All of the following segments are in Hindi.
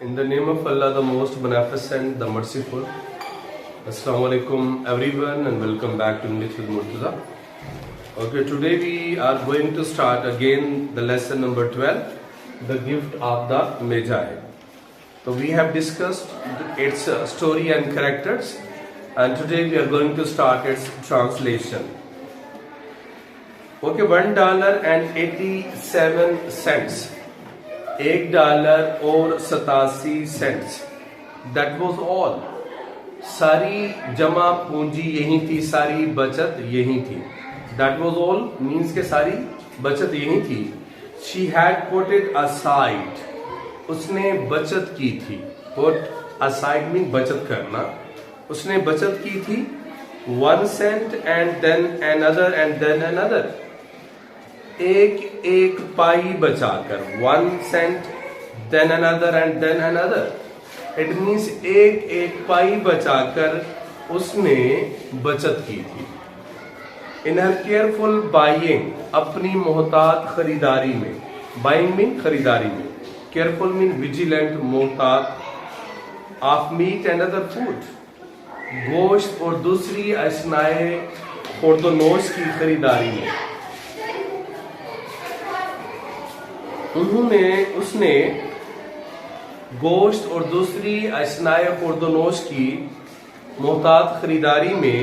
In the name of Allah, the most beneficent, the merciful. Assalamu alaikum everyone and welcome back to English with Murtaza. Okay, today we are going to start again the lesson number 12, the gift of the Magi. So we have discussed its story and characters, and today we are going to start its translation. Okay, $1.87. $1 और 87 सेंट्स. That was all. सारी जमा पूंजी यही थी, सारी बचत यही थी. दैट वॉज ऑल मीन्स के सारी बचत यही थी. She had put it aside. उसने बचत की थी. पुट असाइड मीन बचत करना. उसने बचत की थी 1 cent and then another and then another. एक पाई बचाकर 1 cent then another and then another. It means एक पाई बचाकर उसने बचत की थी. इन हर केयरफुल बाइंग, अपनी मोहतात खरीदारी में. बाइंग मीन खरीदारी में. केयरफुल मीन विजिलेंट, मोहतात. Of meat and other food, गोश्त और दूसरी अशनाए खुर्दनोश की खरीदारी में. उसने गोश्त और दूसरी अशनाए खुर्दनोश की मोहतात खरीदारी में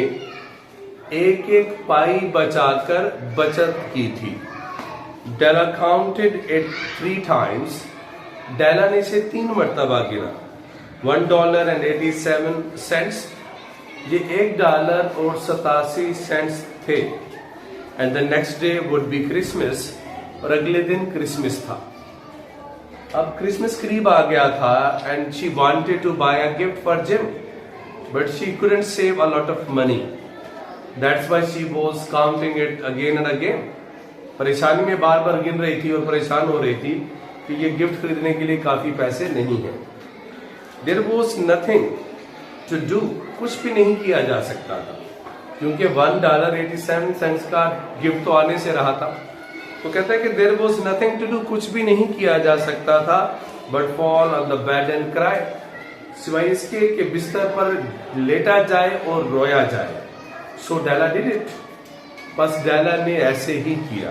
एक पाई बचाकर बचत की थी. डेला काउंटेड इट 3 times. डेला ने इसे 3 मरतबा गिना. $1.87. ये $1 और 87 cents थे. And the next day would be Christmas. और अगले दिन क्रिसमस था. अब क्रिसमस करीब आ गया था and she wanted to buy a gift for Jim, but she couldn't save a lot of money. That's why she was counting it again and again. परेशानी में बार बार गिन रही थी और परेशान हो रही थी कि ये गिफ्ट खरीदने के लिए काफी पैसे नहीं है. There was nothing to do. कुछ भी नहीं किया जा सकता था क्योंकि $1.87 का गिफ्ट तो आने से रहा था. तो कहता है कि there was nothing to do. कुछ भी नहीं किया जा सकता था but fall on the bed and cry. सिवाय इसके कि बिस्तर पर लेटा जाए और रोया जाए. So Della did it. बस डेला ने ऐसे ही किया.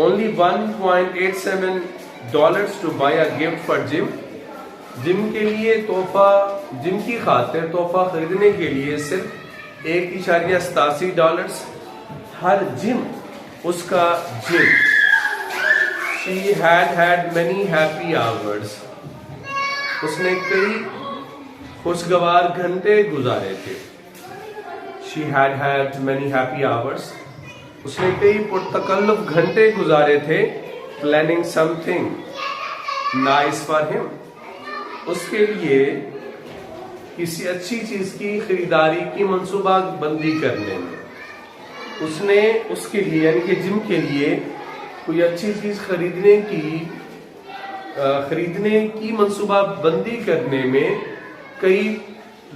Only $1.87 to buy a gift for Jim. Jim के लिए तोहफा, जिम की खातिर तोहफा खरीदने के लिए सिर्फ $1.87. हर जिम उसका gym. She had many happy hours. उसने कई खुशगवार घंटे गुजारे थे. She had many happy hours. उसने कई पुरतकल्लुफ घंटे गुजारे थे. Planning something nice for him. उसके लिए किसी अच्छी चीज की खरीदारी की मंसूबा बंदी करने में. उसने उसके लिए यानी कि जिम के लिए कोई अच्छी चीज खरीदने की मंसूबा बंदी करने में कई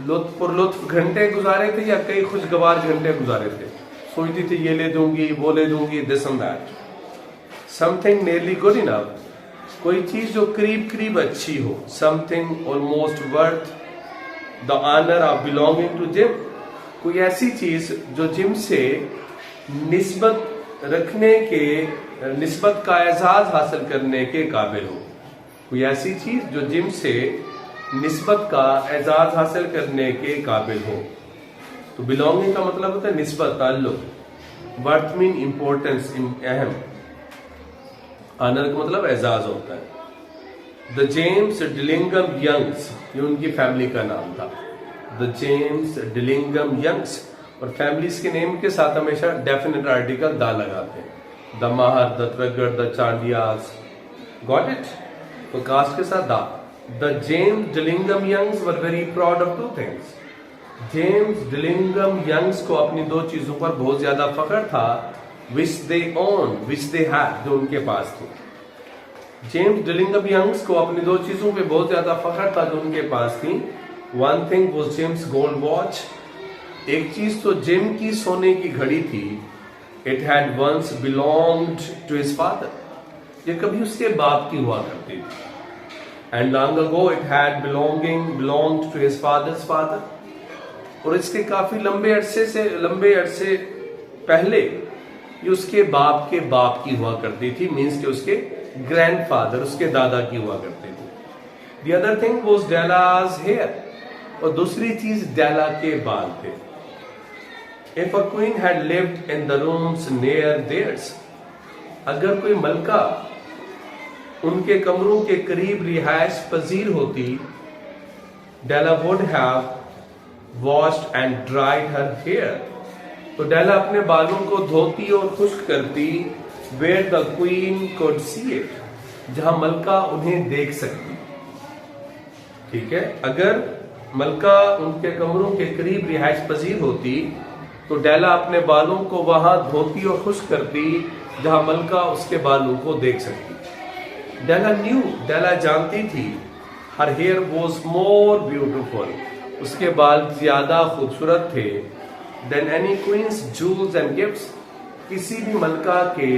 लुत्फ घंटे गुजारे थे या कई खुशगवार घंटे गुजारे थे. सोचती थी ये ले दूंगी, वो ले दूंगी, this and that. Something nearly good enough. कोई चीज जो करीब अच्छी हो. Something almost worth the honour of belonging to Jim. कोई ऐसी चीज जो जिम से निस्बत का एजाज हासिल करने के काबिल हो. कोई ऐसी चीज जो जिम से निस्बत का एजाज हासिल करने के काबिल हो. तो बिलोंगिंग का मतलब होता है निस्बत, ताल्लुक. वर्थ मीन इंपॉर्टेंस, अहम. ऑनर का मतलब एजाज होता है. द जेम्स डिलिंगम यंग्स, ये उनकी फैमिली का नाम था. The James Dillingham Youngs. और फैमिलीज के नेम के साथ हमेशा डेफिनेट आर्टिकल दा लगाते हैं. द माहर, द ट्रगर, द चांडियाज. Got it. तो कास्ट के साथ the. The James Dillingham Youngs were very proud of 2 things. James Dillingham Youngs को अपनी 2 चीजों पर बहुत ज्यादा फख्र था. विच दे ओन, विच दे हैड, जो उनके पास थी. जेम्स डिलिंगम यंग्स को अपनी 2 चीजों पे बहुत ज्यादा फख्र था जो उनके पास थी. One thing was James gold watch. एक चीज तो जिम की सोने की घड़ी थी. It had once belonged to his father. ये कभी उसके बाप की हुआ करती थी. And long ago it had belonged to his father's father, और इसके काफी लंबे अरसे पहले ये उसके बाप के बाप की हुआ करती थी, मीन्स कि उसके ग्रैंडफादर, उसके दादा की हुआ करते थे। The other thing was Della's hair, और दूसरी चीज डेला के बाल थे। If a queen had lived in the rooms near theirs, अगर कोई मलका उनके कमरों के करीब रिहायश पजीर होती, Della would have washed and dried her hair, तो डेला अपने बालों को धोती और खुश्क करती, where the queen could see it, जहां मलका उन्हें देख सकती। ठीक है, अगर मलका उनके कमरों के करीब रिहायश पजीर होती तो डेला अपने बालों को वहां धोती और खुश्क करती जहां मलका उसके बालों को देख सकती। डेला जानती थी, her hair was more beautiful, उसके बाल ज्यादा खूबसूरत थे, than any queen's jewels and gifts, किसी भी मलका के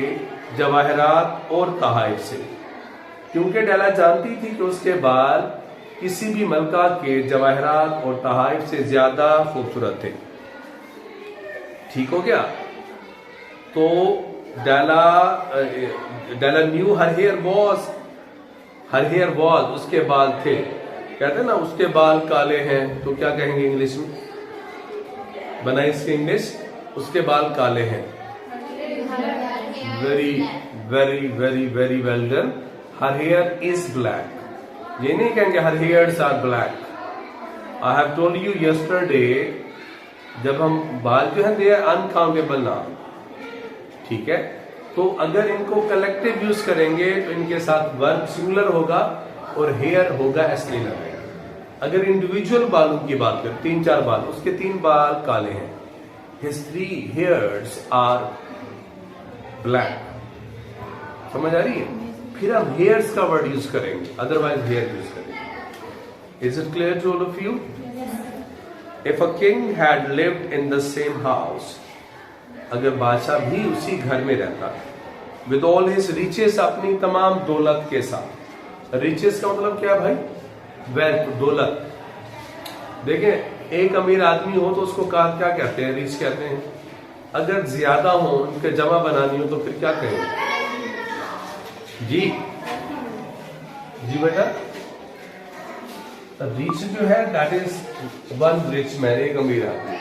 जवाहरात और तहाइफ से, क्योंकि डेला जानती थी कि उसके बाल किसी भी मलका के जवाहरात और तहाइफ से ज्यादा खूबसूरत थे। ठीक हो गया। तो डेला न्यू हर हेयर वॉज, उसके बाल थे। कहते हैं ना उसके बाल काले हैं, तो क्या कहेंगे इंग्लिश में? बनाए इसकी इंग्लिश, उसके बाल काले हैं। Very very very very well done. Her hair is black, ये नहीं कहेंगे her hairs are black. I have told you yesterday, जब हम बाल जो है दे आर अनकाउंटेबल नाउन, ठीक है, तो अगर इनको कलेक्टिव यूज करेंगे तो इनके साथ वर्ब सिंगुलर होगा और हेयर होगा ऐसे नहीं लगेगा। अगर इंडिविजुअल बालों की बात करें, 3-4 बाल, उसके 3 बाल काले हैं, हिज 3 hairs आर ब्लैक। समझ आ रही है? फिर हम हेयर्स का वर्ड यूज करेंगे, अदरवाइज हेयर यूज करेंगे। Is it clear to all of you? If a king had lived in the same house, अगर बादशाह भी उसी घर में रहता, विद ऑल हिज रिचेस, अपनी तमाम दौलत के साथ। रिचेस का मतलब क्या भाई? वेल्थ, दौलत। देखें, एक अमीर आदमी हो तो उसको क्या कहते हैं? रिच कहते हैं। अगर ज्यादा हो, उनके जमा बनानी हो तो फिर क्या कहेंगे? जी बेटा, रिच जो है that is one rich man, एक अमीर आदमी।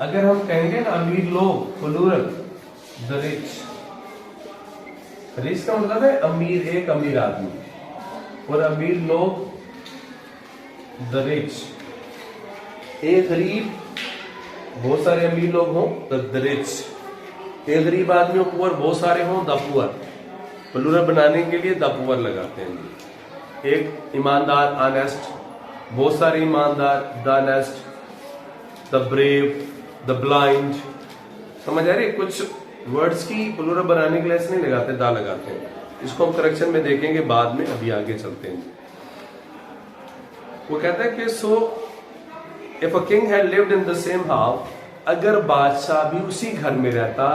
अगर हम कहेंगे ना अमीर लोग, प्लूरल, द रिच। रिच का मतलब है अमीर, एक अमीर आदमी, और अमीर लोग द रिच। एक गरीब, बहुत सारे अमीर लोग हों द रिच। एक गरीब आदमी और पुअर बहुत सारे हों द पुअर। प्लूरल बनाने के लिए द पुअर लगाते हैं। एक ईमानदार, ऑनेस्ट, बहुत सारे ईमानदार, the honest, the brave, the blind. समझ आ रही है? कुछ वर्ड्स की प्लूरल बनाने के लिए ऐसे नहीं लगाते, दा लगाते हैं। इसको हम करेक्शन में देखेंगे बाद में, अभी आगे चलते हैं। वो कहता है कि so if a king had lived in the same house, अगर बादशाह भी उसी घर में रहता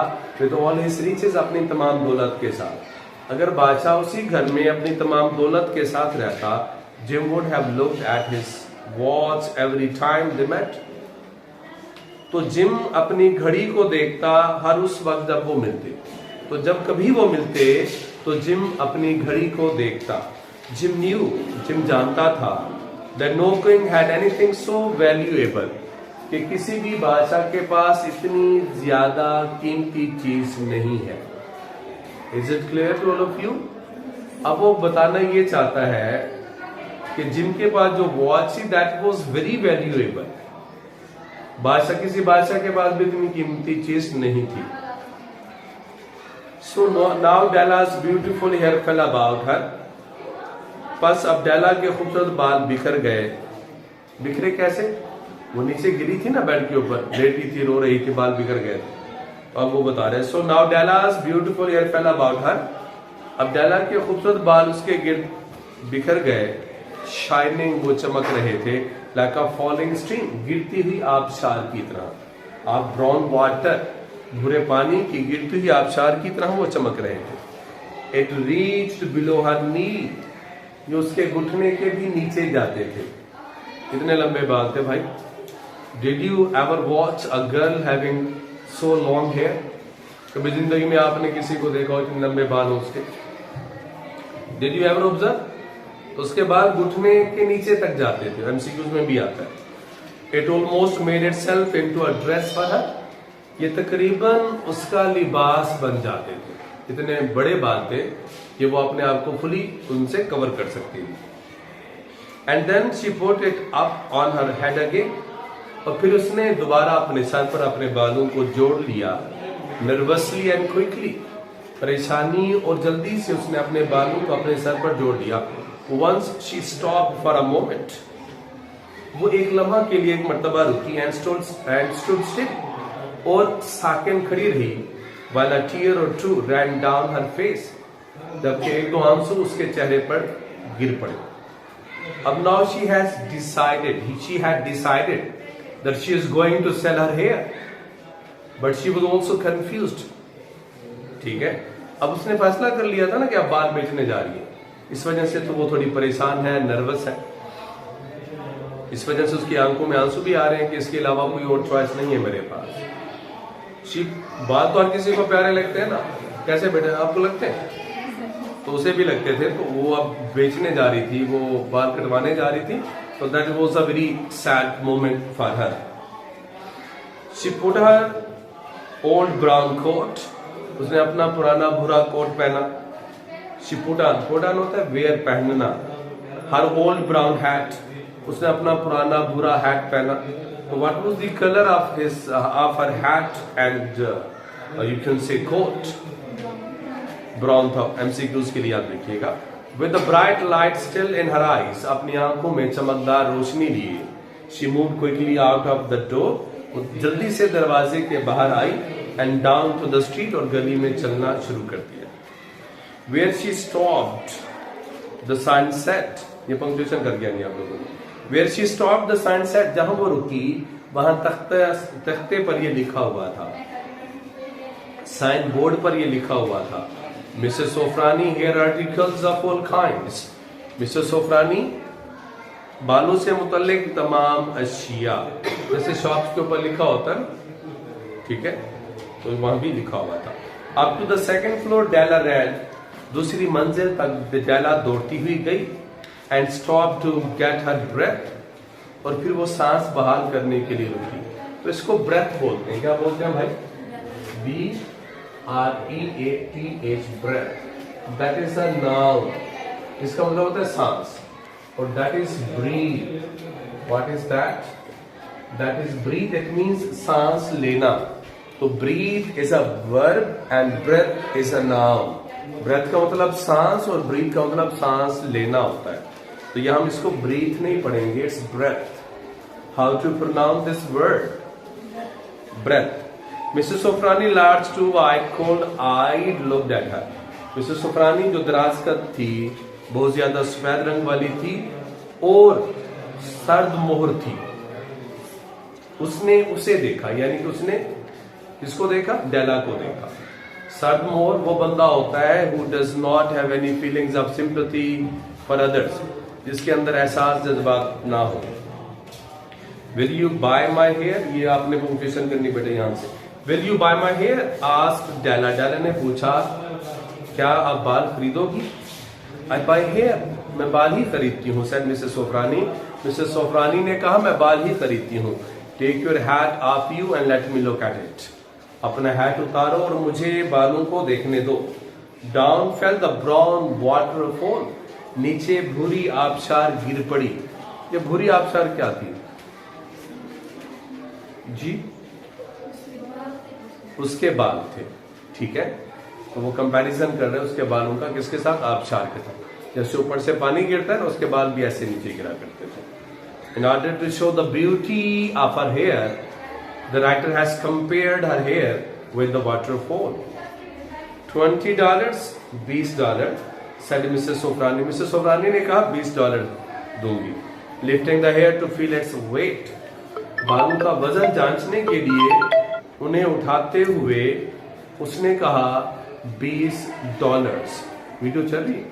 विद ऑल हिज रिचेस, अपनी तमाम दौलत के साथ। अगर बादशाह उसी घर में अपनी तमाम दौलत के साथ रहता, Jim would have looked at his watch every time they met, तो जिम अपनी घड़ी को देखता हर उस वक्त जब वो मिलते। तो जब कभी वो मिलते तो जिम अपनी घड़ी को देखता। जिम जानता था that no king had anything so valuable, कि किसी भी बादशाह के पास इतनी ज्यादा कीमती चीज नहीं है। Is it clear to all of you? अब वो बताना ये चाहता है कि जिनके पास जो वॉच थी that was very valuable, किसी बादशाह के पास भी इतनी कीमती चीज नहीं थी। So now Della's beautiful hair fell about her, बस अब डेला के खूबसूरत बाल बिखर गए। बिखरे कैसे? वो नीचे गिरी थी ना बेड के ऊपर, लेटी थी, रो रही थी, बाल बिखर गए। अब वो बता रहे, so now Della's beautiful hair fell about her, अब डेला के खूबसूरत बाल उसके गिर्द बिखर गए। शाइनिंग, वो चमक रहे थे, लाइक अ फॉलिंग स्ट्रीम, गिरती हुई आबशार की तरह। आप ब्राउन वाटर, भूरे पानी की गिरती हुई आबशार की तरह वो चमक रहे थे। इट रीच्ड बिलो हर नी, ये उसके घुटने के भी नीचे जाते थे। कितने लंबे बाल थे भाई। Did you ever watch a girl having so long hair? कभी जिंदगी में आपने किसी को देखा हो इतने लंबे बाल हो उसके? Did you ever observe? तो उसके बाल घुटने के नीचे तक जाते थे, एमसीक्यूज में भी आता है। It almost made itself into a dress for her, ये तकरीबन उसका लिबास बन जाते थे। इतने बड़े बाल थे कि वो अपने आप को फुली उनसे कवर कर सकती थी। And then she put it up on her head again, और फिर उसने दोबारा अपने सर पर अपने बालों को जोड़ लिया, नर्वसली एंड क्विकली, परेशानी और जल्दी से उसने अपने बालों को अपने सर पर जोड़ लिया। Once she stop for a moment, वो एक लम्हा के लिए एक मर्तबा रुकी, एंड स्टूड स्टिल, और साकिन खड़ी रही, while a tear or two ran down her face, जबकि एक दो आंसू उसके चेहरे पर गिर पड़े। अब now she had decided that she is going to sell her hair, but she was also confused। ठीक है, अब उसने फैसला कर लिया था ना कि अब बाल बेचने जा रही है, इस वजह से तो वो थोड़ी परेशान है, नर्वस है। इस वजह से उसकी आंखों में आंसू भी आ रहे हैं कि इसके अलावा कोई और चॉइस नहीं है मेरे पास। बाल तो हर किसी को प्यारे लगते हैं ना, कैसे बेटे आपको लगते हैं? तो उसे भी लगते थे। तो वो अब बेचने जा रही थी, वो बाल कटवाने जा रही थी, तो that was a very sad moment for her. She put her old brown coat, उसने अपना पुराना भूरा कोट पहना। शी पुट ऑन होता है वेयर, पहनना। हर ओल्ड ब्राउन हैट, उसने अपना पुराना भूरा हैट पहना। तो what was the colour of her hat and you can say coat? Brown था। एमसीक्यूज के लिए याद रखिएगा। With the bright light still in her eyes, अपनी आंखों में चमकदार रोशनी लिए, she moved quickly out of the door, जल्दी से दरवाजे के बाहर आई, and down to the street, और गली में चलना शुरू कर दिया। Where she stopped the sunset, ये पंक्चुएशन कर गया नहीं आप लोगों ने। Where she stopped the sunset, जहां वो रुकी वहां तख्ते पर ये लिखा हुआ था, साइन बोर्ड पर ये लिखा हुआ था, Mrs Sofronie hair articles of all kinds. Mrs Sofronie बालों से मुतल्लिक तमाम अशिया, जैसे शॉप्स के ऊपर लिखा होता है, ठीक है, तो वहां भी लिखा हुआ था। Up to the second floor Della ran, दूसरी मंजिल तक डेला दौड़ती हुई गई, and stop to get her breath, और फिर वो सांस बहाल करने के लिए रुकी। तो इसको ब्रेथ बोलते हैं। क्या बोलते हैं भाई? BREATH, breath. That is a noun, इसका मतलब होता है सांस। और that is breathe. What is that? That is breathe, it means सांस लेना। तो breathe is a verb and breath is a noun. Breath का मतलब सांस और ब्रीथ का मतलब सांस लेना होता है। तो यह हम इसको ब्रीथ नहीं पढ़ेंगे, it's breath. How to pronounce this word? Breath. Mrs Sofronie large too I cold I looked at her. मिसेस सोफरानी जो दराज कद थी, बहुत ज्यादा सफेद रंग वाली थी और सर्द मोहर थी, उसने उसे देखा, यानी कि उसने किसको देखा? डेला को देखा। सर्द मोहर वो बंदा होता है who does not have any feelings of sympathy for others, जिसके अंदर एहसास जज्बात ना हो। Will you buy my hair? ये आपने पंक्चुएशन करनी बेटे यहां से। Will you buy my hair? asked डेला। डेला ने पूछा, क्या आप बाल खरीदोगी? I buy hair, मैं बाल ही खरीदती हूँ, said मिसेस सोफरानी। मिसेस सोफरानी ने कहा, मैं बाल ही खरीदती हूँ। Take your hat off you and let me look at it. अपना हैट उतारो और मुझे बालों को देखने दो। Down fell the brown waterfall, नीचे भूरी आबशार गिर पड़ी। ये भूरी आबशार क्या थी जी? उसके बाल थे, ठीक है। तो वो कंपैरिजन कर रहे हैं उसके बालों का किसके साथ? आबशार के साथ। जैसे ऊपर से पानी गिरता है ना, उसके बाल भी ऐसे नीचे गिरा करते थे। In order to show the beauty of her hair, the writer has compared her hair with the waterfall. $20, $20, said Mrs. Sofrani. Mrs. Sofrani ने कहा $20 दूंगी। Lifting the hair to feel its weight, बालों का वजन जांचने के लिए उन्हें उठाते हुए उसने कहा $20। वीडियो चल रही?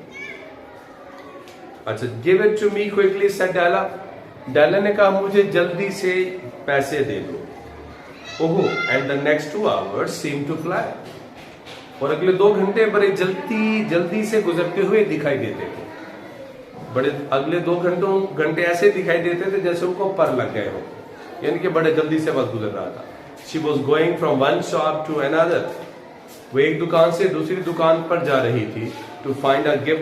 अच्छा, give it to me quickly said Della. Della ने कहा मुझे जल्दी से पैसे दे दो। ओहो, and the next 2 hours seem to fly. और अगले 2 घंटे बड़े जल्दी से गुजरते हुए दिखाई देते थे। बड़े अगले 2 घंटे ऐसे दिखाई देते थे जैसे उनको पर लग गए हो, यानी कि बड़े जल्दी से वक्त गुजर रहा था। She was going from one shop to another. वो एक दुकान से दूसरी दुकान पर जा रही थी। To find a gift